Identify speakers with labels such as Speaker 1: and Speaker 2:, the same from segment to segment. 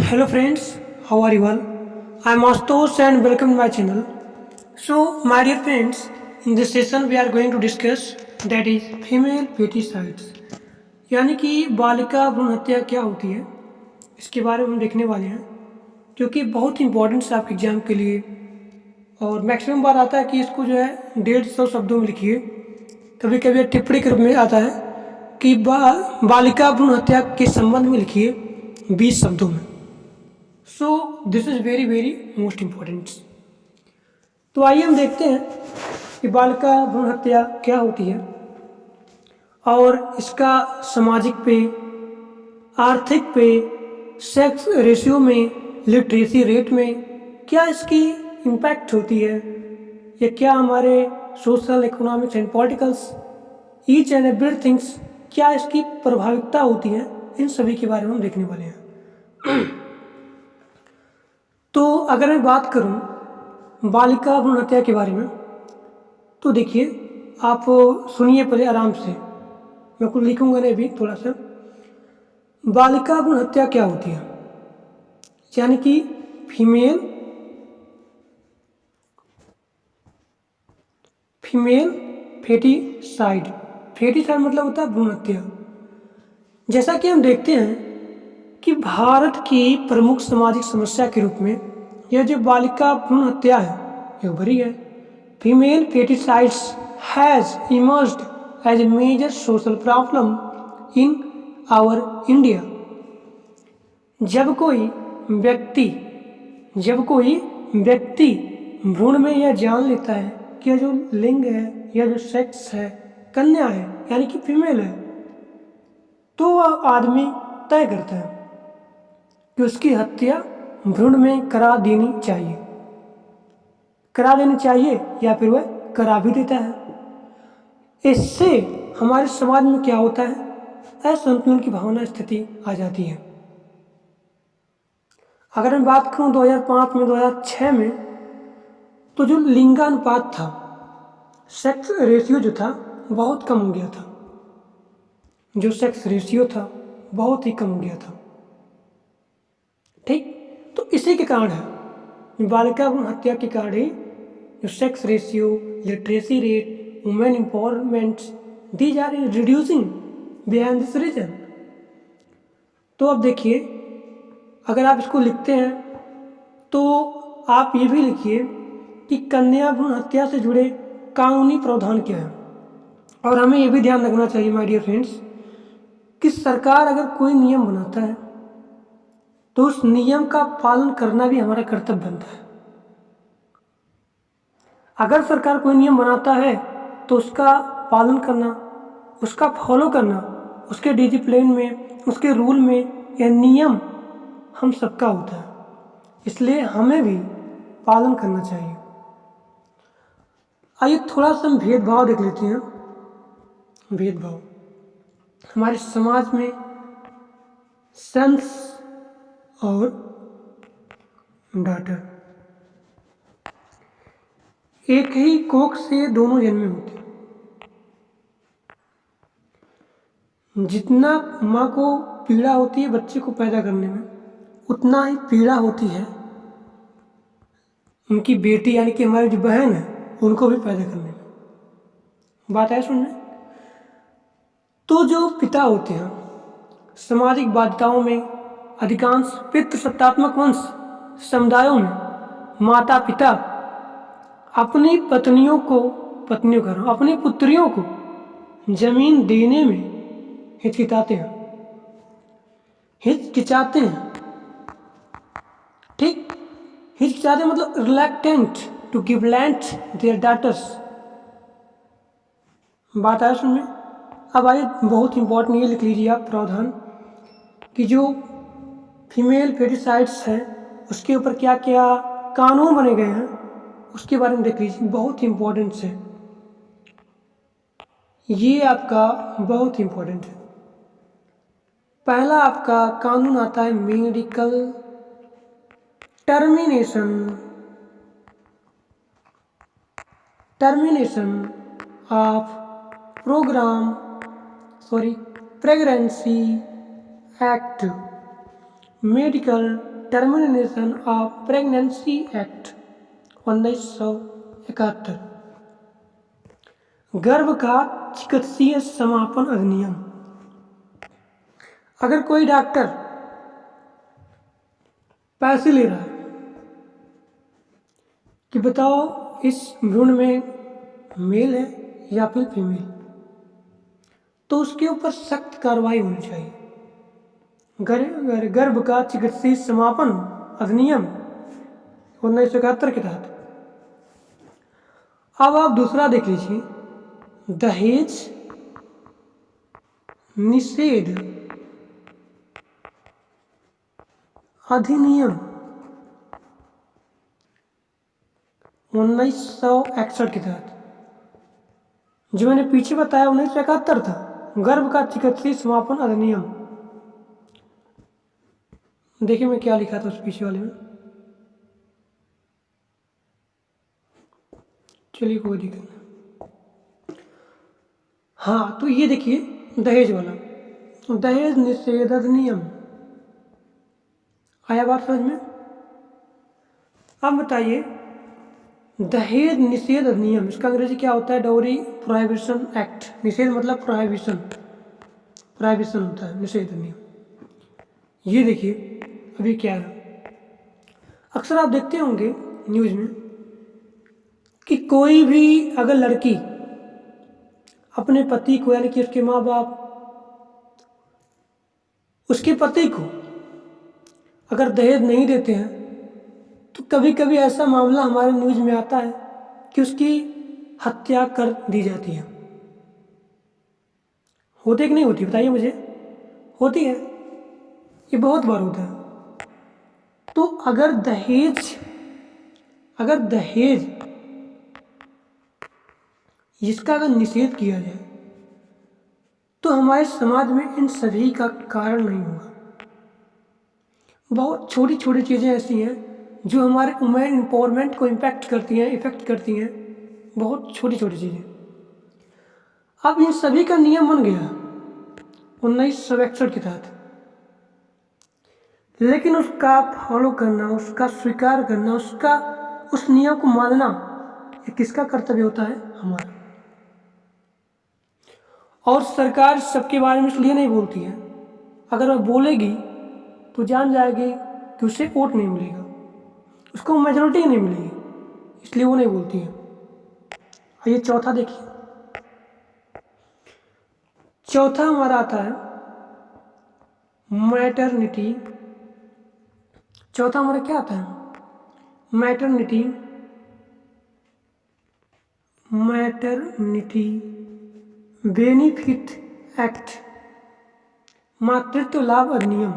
Speaker 1: Hello friends, how are you all? I am Astos and welcome to my channel. So my dear friends, in this session we are going to discuss that is female फेटिसाइड्स यानी कि बालिका भ्रूण हत्या क्या होती है, इसके बारे में हम देखने वाले हैं, जो कि बहुत इंपॉर्टेंट है आपके एग्जाम के लिए। और मैक्सिमम बार आता है कि इसको जो है 150 शब्दों में लिखिए, कभी कभी टिप्पणी के रूप में आता है कि बालिका भ्रूण हत्या के संबंध में लिखिए 20 शब्दों में। So this is very very most important. तो आइए हम देखते हैं कि बालिका भ्रूण हत्या क्या होती है और इसका सामाजिक पे, आर्थिक पे, सेक्स रेशियो में, लिटरेसी रेट में क्या इसकी इम्पैक्ट होती है, या क्या हमारे social, economics and politicals, each and everything's क्या इसकी प्रभाविकता होती है, इन सभी के बारे में हम देखने वाले हैं। तो अगर मैं बात करूं बालिका भ्रूण हत्या के बारे में, तो देखिए आप सुनिए पहले आराम से, मैं कुछ लिखूंगा नहीं अभी, थोड़ा सा। बालिका भ्रूण हत्या क्या होती है, यानी कि फीमेल फेटिसाइड। फेटिसाइड मतलब होता है भ्रूण हत्या। जैसा कि हम देखते हैं कि भारत की प्रमुख सामाजिक समस्या के रूप में यह जो बालिका भ्रूण हत्या है यह उभरी है। Female feticides has emerged as a major social problem in our India. जब कोई व्यक्ति भ्रूण में यह जान लेता है कि यह जो लिंग है, यह जो सेक्स है, कन्या है यानी कि फीमेल है, तो वह आदमी तय करता है कि उसकी हत्या भ्रूण में करा देनी चाहिए या फिर वह करा भी देता है। इससे हमारे समाज में क्या होता है, असंतुलन की भावना स्थिति आ जाती है। अगर मैं बात करूं 2005 में, 2006 में, तो जो लिंगानुपात था, सेक्स रेशियो जो था बहुत कम हो गया था। जो सेक्स रेशियो था बहुत ही कम हो गया था। ठीक, तो इसी के कारण है, बालिका भ्रूण हत्या के कारण ही जो sex ratio, literacy rate, women empowerment, these are reducing behind this reason. तो अब देखिए, अगर आप इसको लिखते हैं तो आप ये भी लिखिए कि कन्या भ्रूण हत्या से जुड़े कानूनी प्रावधान क्या है। और हमें ये भी ध्यान रखना चाहिए माय डियर फ्रेंड्स कि सरकार अगर कोई नियम बनाता है तो उस नियम का पालन करना भी हमारा कर्तव्य बनता है। अगर सरकार कोई नियम बनाता है तो उसका पालन करना, उसका फॉलो करना, उसके डिसिप्लिन में, उसके रूल में, यह नियम हम सबका होता है, इसलिए हमें भी पालन करना चाहिए। आइए थोड़ा सा हम भेदभाव देख लेते हैं। भेदभाव हमारे समाज में सन्स और डॉटर, एक ही कोख से दोनों जन्मे होते हैं। जितना माँ को पीड़ा होती है बच्चे को पैदा करने में, उतना ही पीड़ा होती है उनकी बेटी यानी कि हमारी जो बहन है उनको भी पैदा करने में। बात है सुनने। तो जो पिता होते हैं, सामाजिक बाध्यताओं में अधिकांश पितृसत्तात्मक वंश समुदायों में माता पिता अपनी अपनी पुत्रियों को जमीन देने में हिचकिचाते हैं। ठीक, हिचकिचाते मतलब reluctant to give land their daughters. बात आया सुन में। अब आइए बहुत इंपॉर्टेंट ये लिख लीजिए आप प्रावधान कि जो फीमेल फेटिसाइड्स हैं उसके ऊपर क्या क्या कानून बने गए हैं उसके बारे में देख लीजिए, बहुत इंपॉर्टेंट है ये, आपका बहुत इंपॉर्टेंट है। पहला आपका कानून आता है medical termination of pregnancy act, medical termination of pregnancy act 1971, गर्भ का चिकित्सीय समापन अधिनियम। अगर कोई डॉक्टर पैसे ले रहा है कि बताओ इस भ्रूण में मेल है या फिर फीमेल, तो उसके ऊपर सख्त कार्रवाई होनी चाहिए। गर्भ का चिकित्सीय समापन अधिनियम 1971 के तहत। अब आप दूसरा देख लीजिए, दहेज निषेध अधिनियम 1961 के तहत। जो मैंने पीछे बताया 1971 था, गर्भ का चिकित्सीय समापन अधिनियम। देखिए मैं क्या लिखा था उस पीछे वाले में। चलिए कोई दिक्कत नहीं। हाँ, तो ये देखिए दहेज वाला, दहेज निषेध अधिनियम। आया बात समझ में? अब बताइए, दहेज निषेध अधिनियम, इसका अंग्रेजी क्या होता है? Dowry prohibition act. निषेध मतलब प्रोहिबिशन, प्रोहिबिशन होता है निषेध अधिनियम। ये देखिए अभी क्या है, अक्सर आप देखते होंगे न्यूज़ में कि कोई भी अगर लड़की अपने पति को, यानी कि उसके माँ बाप उसके पति को अगर दहेज नहीं देते हैं, तो कभी कभी ऐसा मामला हमारे न्यूज़ में आता है कि उसकी हत्या कर दी जाती है। होती कि नहीं होती, बताइए मुझे। होती है, ये बहुत बार होता है। तो अगर दहेज इसका अगर निषेध किया जाए तो हमारे समाज में इन सभी का कारण नहीं होगा। बहुत छोटी छोटी चीज़ें ऐसी हैं जो हमारे वुमेन एम्पावरमेंट को इफेक्ट करती हैं, बहुत छोटी छोटी चीज़ें। अब इन सभी का नियम बन गया 1961 के तहत, लेकिन उसका फॉलो करना, उसका स्वीकार करना, उस नियम को मानना, ये किसका कर्तव्य होता है? हमारा। और सरकार सबके बारे में इसलिए नहीं बोलती है, अगर वह बोलेगी तो जान जाएगी कि उसे वोट नहीं मिलेगा, उसको मेजोरिटी नहीं मिलेगी, इसलिए वो नहीं बोलती है। आइए चौथा देखिए, चौथा हमारा आता है मैटरनिटी। चौथा हमारा क्या आता है? मैटरनिटी बेनिफिट एक्ट, मातृत्व लाभ अधिनियम।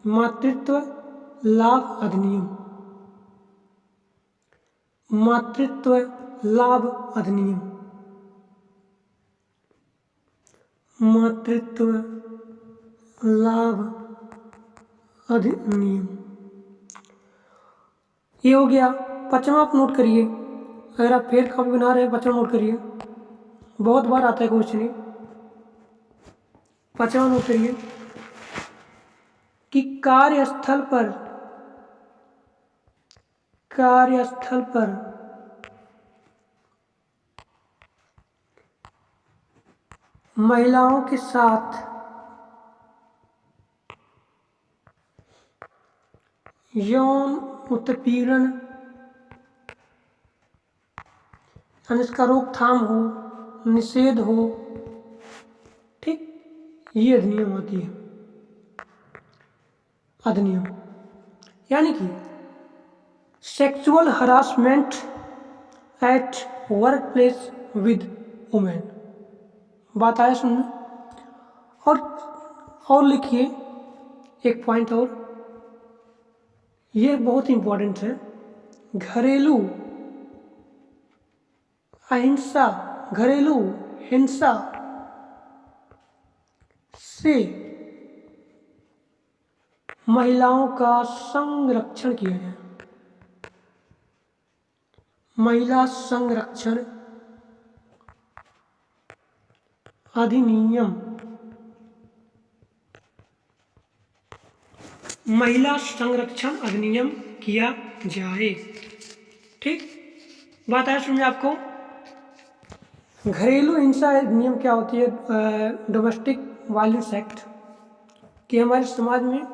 Speaker 1: मातृत्व लाभ अधिनियम, मातृत्व लाभ अधिनियम, मातृत्व लाभ अधिनियम। ये हो गया। पांचवा आप नोट करिए, अगर आप फेर कॉपी बना रहे हैं पांचवा नोट करिए, बहुत बार आता है क्वेश्चन। पांचवा नोट करिए कि कार्यस्थल पर महिलाओं के साथ यौन उत्पीड़न यानी इसका रोकथाम हो, निषेध हो, ठीक, ये अधिनियम आती है। अधिनियम यानी कि sexual harassment at work place with women. बात आया सुनने? और लिखिए एक पॉइंट और, ये बहुत इंपॉर्टेंट है। घरेलू हिंसा से महिलाओं का संरक्षण किया जाए। महिला संरक्षण अधिनियम महिला संरक्षण अधिनियम किया जाए। ठीक, बात है सुनिए आपको। घरेलू हिंसा अधिनियम क्या होती है? डोमेस्टिक वायलेंस एक्ट, कि हमारे समाज में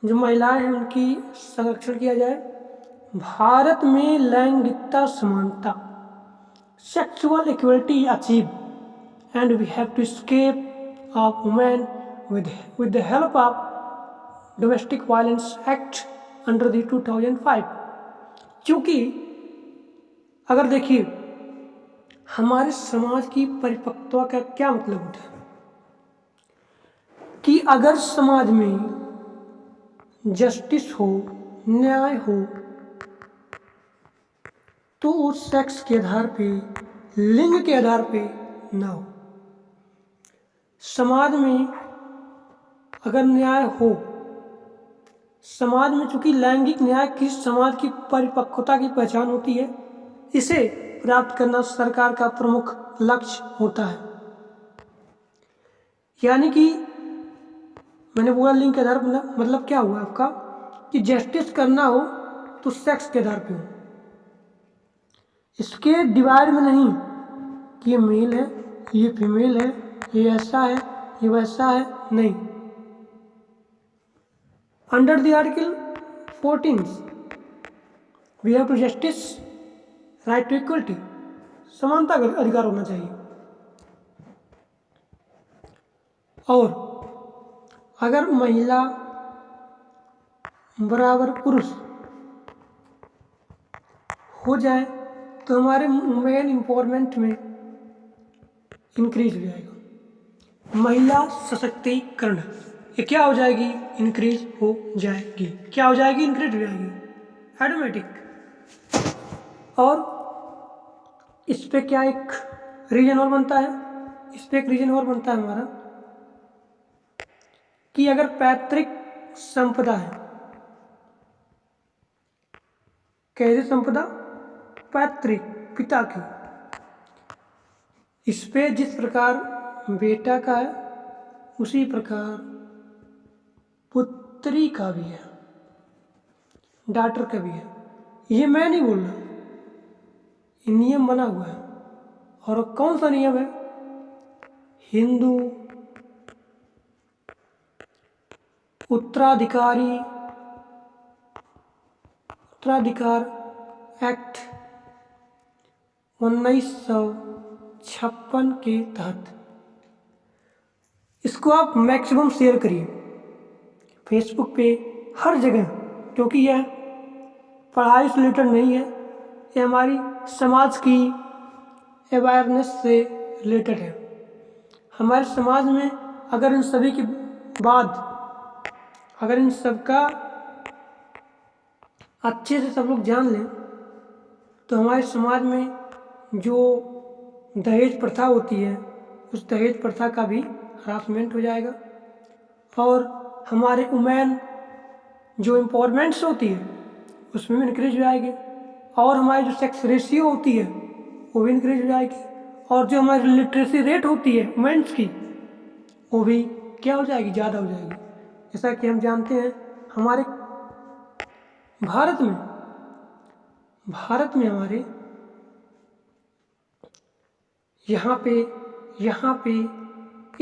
Speaker 1: जो महिलाएं हैं उनकी संरक्षण किया जाए। भारत में लैंगिकता समानता, sexual equality achieve, and we have to escape of women with the help of domestic violence act under the 2005। क्योंकि अगर देखिए हमारे समाज की परिपक्वता का क्या मतलब होता है कि अगर समाज में जस्टिस हो, न्याय हो, तो उस सेक्स के आधार पे, लिंग के आधार पे ना हो। समाज में अगर न्याय हो, समाज में चूंकि लैंगिक न्याय की समाज की परिपक्वता की पहचान होती है, इसे प्राप्त करना सरकार का प्रमुख लक्ष्य होता है। यानी कि मैंने बोला लिंग के आधार पर, मतलब क्या हुआ आपका कि जस्टिस करना हो तो सेक्स के आधार पे हो, इसके डिवाइड में नहीं कि ये मेल है, ये फीमेल है, ये ऐसा है, ये वैसा है, नहीं। Under the article 14 we have to justice, right to equality, समानता का अधिकार होना चाहिए। और अगर महिला बराबर पुरुष हो जाए तो हमारे वुमेन एम्पावरमेंट में इंक्रीज हो जाएगा। महिला सशक्तिकरण ये क्या हो जाएगी? इंक्रीज हो जाएगी। क्या हो जाएगी? इंक्रीज हो जाएगी, ऑटोमेटिक। और इस पे क्या एक रीजन और बनता है? इस पे एक रीजन और बनता है हमारा कि अगर पैतृक संपदा है, कैसे संपदा? पैतृक, पिता की, इस पे जिस प्रकार बेटा का है उसी प्रकार पुत्री का भी है, डॉटर का भी है। ये मैं नहीं बोल रहा, ये नियम बना हुआ है। और कौन सा नियम है? हिंदू उत्तराधिकार एक्ट 1956 के तहत। इसको आप मैक्सिमम शेयर करिए फेसबुक पे, हर जगह, क्योंकि यह पढ़ाई से रिलेटेड नहीं है, ये हमारी समाज की अवेयरनेस से रिलेटेड है। हमारे समाज में अगर इन सभी के बाद, अगर इन सब का अच्छे से सब लोग जान लें तो हमारे समाज में जो दहेज प्रथा होती है उस दहेज प्रथा का भी हरासमेंट हो जाएगा। और हमारे वुमेन जो एम्पावरमेंट्स होती है उसमें भी इंक्रीज हो जाएगी। और हमारी जो सेक्स रेशियो होती है वो भी इंक्रीज हो जाएगी। और जो हमारी लिटरेसी रेट होती है वुमेन्स की, वो भी क्या हो जाएगी? ज़्यादा हो जाएगी। जैसा कि हम जानते हैं हमारे भारत में हमारे यहाँ पे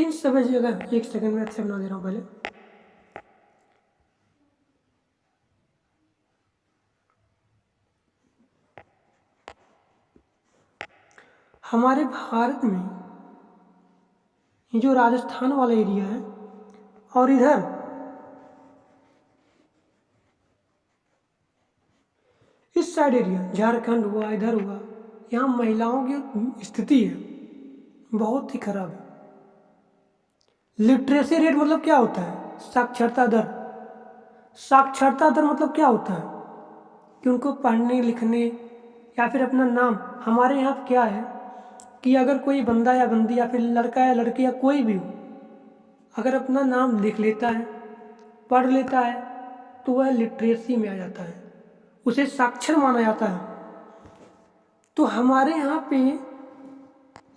Speaker 1: इन सभी जगह, एक सेकंड में अच्छे बना दे रहा हूँ पहले। हमारे भारत में ये जो राजस्थान वाला एरिया है और इधर इस साइड एरिया, झारखंड हुआ, इधर हुआ, यहाँ महिलाओं की स्थिति है बहुत ही खराब है। लिटरेसी रेट मतलब क्या होता है? साक्षरता दर। साक्षरता दर मतलब क्या होता है? कि उनको पढ़ने लिखने या फिर अपना नाम, हमारे यहाँ क्या है कि अगर कोई बंदा या बंदी या फिर लड़का या लड़की या कोई भी हो, अगर अपना नाम लिख लेता है, पढ़ लेता है, तो वह लिटरेसी में आ जाता है, उसे साक्षर माना जाता है। तो हमारे यहाँ पे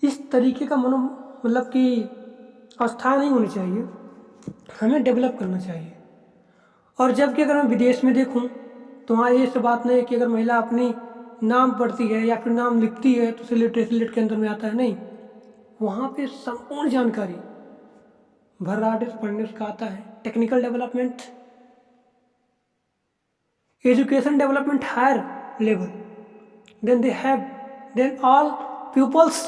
Speaker 1: इस तरीके का मतलब कि अवस्था नहीं होनी चाहिए, हमें डेवलप करना चाहिए। और जबकि अगर मैं विदेश में देखूं तो वहाँ ये सब बात नहीं है कि अगर महिला अपनी नाम पढ़ती है या फिर नाम लिखती है तो उसे लिटरेसी रेट के अंदर में आता है, नहीं। वहाँ पे संपूर्ण जानकारी भर्राटे से पढ़ने उसका आता है। Technical development, education development higher level, then all pupils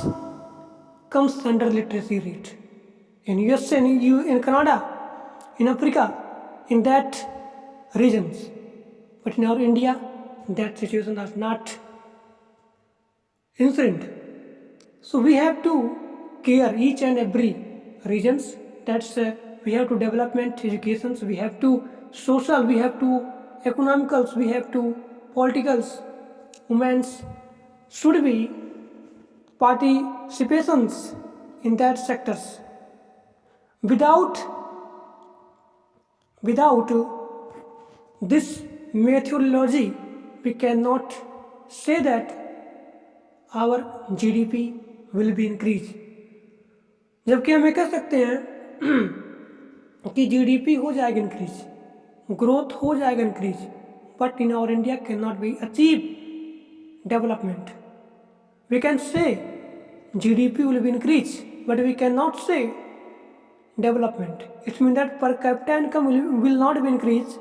Speaker 1: comes under literacy rate. In USA, in Canada, in Africa, in that regions. But in our India, that situation is not incident. So we have to care each and every regions. That's we have to development educations, we have to social, we have to economicals, we have to politicals. Women's should be participations in that sectors. Without this methodology, we cannot say that our GDP will be increased. जबकि हम ये कह सकते हैं कि GDP हो जाएगा increase, growth हो जाएगा increase, but in our India can not be achieve development. We can say GDP will be increased, but we cannot say development. It means that per capita income will not be increased.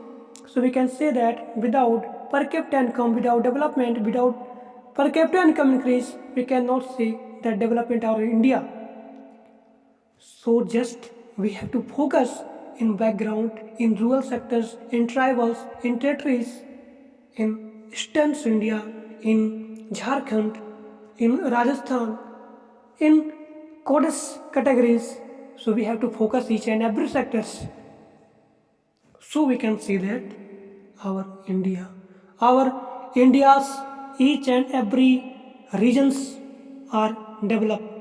Speaker 1: So we can say that without per capita income, without development, without per capita income increase, we cannot say that development of India. So just we have to focus in background, in rural sectors, in tribals, in territories, in eastern India, in Jharkhand, in Rajasthan, in codes categories. So we have to focus each and every sectors. So we can see that our India's each and every regions are developed.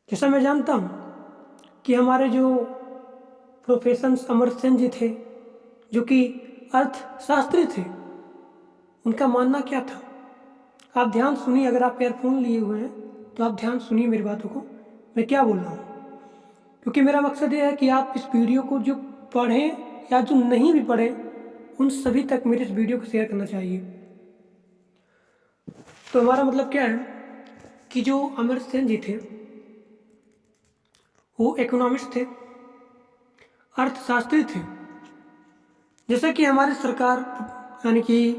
Speaker 1: जैसा मैं जानता हूँ कि हमारे जो professor Amartya Sen जी थे, जो कि अर्थशास्त्री थे, उनका मानना क्या था। आप ध्यान सुनिए, अगर आप एयरफोन लिए हुए हैं तो आप ध्यान सुनिए मेरी बातों को, मैं क्या बोल रहा हूँ, क्योंकि मेरा मकसद ये है कि आप इस वीडियो को जो पढ़ें या जो नहीं भी पढ़ें उन सभी तक मेरे इस वीडियो को शेयर करना चाहिए। तो हमारा मतलब क्या है कि जो अमर्त्य सेन जी थे वो इकोनॉमिस्ट थे, अर्थशास्त्री थे। जैसा कि हमारी सरकार यानी कि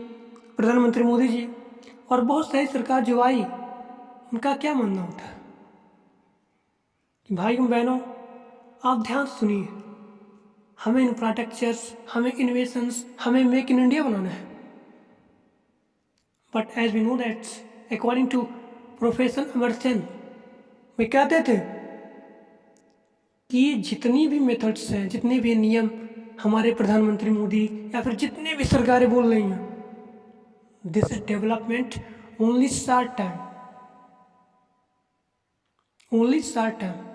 Speaker 1: प्रधानमंत्री मोदी जी और बहुत सारी सरकार जो आई, उनका क्या मानना होता है कि भाइयों बहनों आप ध्यान सुनिए, हमें इंफ्रास्ट्रक्चर्स, हमें इन्वेशंस, हमें मेक इन इंडिया बनाना है। But as we know that according to professor Amartya Sen, वे कहते थे कि जितनी भी मेथड्स हैं, जितने भी नियम हमारे प्रधानमंत्री मोदी या फिर जितने भी सरकारें बोल रही हैं, this is development only short time, only short time.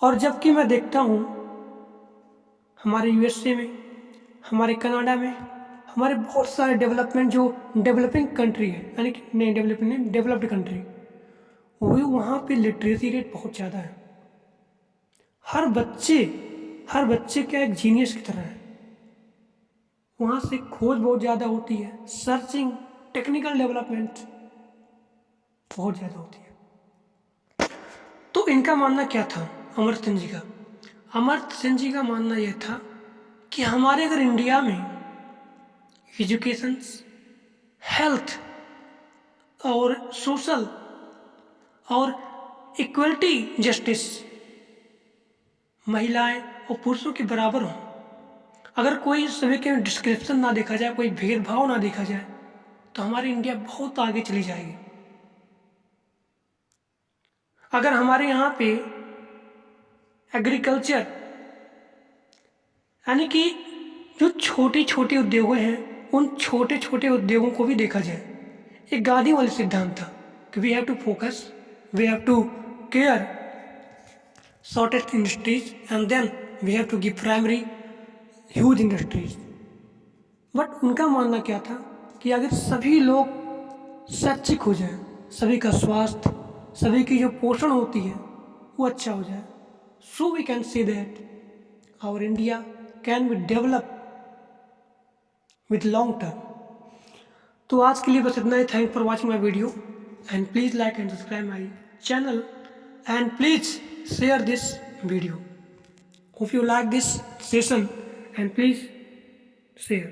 Speaker 1: और जबकि मैं देखता हूँ हमारे यूएसए में, हमारे कनाडा में, हमारे बहुत सारे डेवलपमेंट जो डेवलपिंग कंट्री है, यानी कि नहीं डेवलपिंग नहीं, डेवलप्ड कंट्री, वो वहाँ पे लिटरेसी रेट बहुत ज़्यादा है। हर बच्चे क्या एक जीनियस की तरह है। वहाँ से खोज बहुत ज़्यादा होती है, सर्चिंग, टेक्निकल डेवलपमेंट बहुत ज़्यादा होती है। तो इनका मानना क्या था अमर्त्य सेन जी का? अमर्त्य सेन जी का मानना यह था कि हमारे अगर इंडिया में एजुकेशन, हेल्थ और सोशल और इक्वलिटी जस्टिस, महिलाएं और पुरुषों के बराबर हों, अगर कोई सभी के डिस्क्रिप्शन ना देखा जाए, कोई भेदभाव ना देखा जाए, तो हमारी इंडिया बहुत आगे चली जाएगी। अगर हमारे यहाँ पे एग्रीकल्चर यानी कि जो छोटे छोटे उद्योग हैं, उन छोटे छोटे उद्योगों को भी देखा जाए। एक गांधी वाले सिद्धांत था कि we have to focus, we have to care shortest industries and then we have to give primary huge industries. But उनका मानना क्या था कि अगर सभी लोग शैक्षिक हो जाए, सभी का स्वास्थ्य, सभी की जो पोषण होती है वो अच्छा हो जाए, so we can say that our India can be developed with long term. तो आज के लिए बस इतना ही. Thank for watching my video and please like and subscribe my channel and please share this video. If you like this session and please share.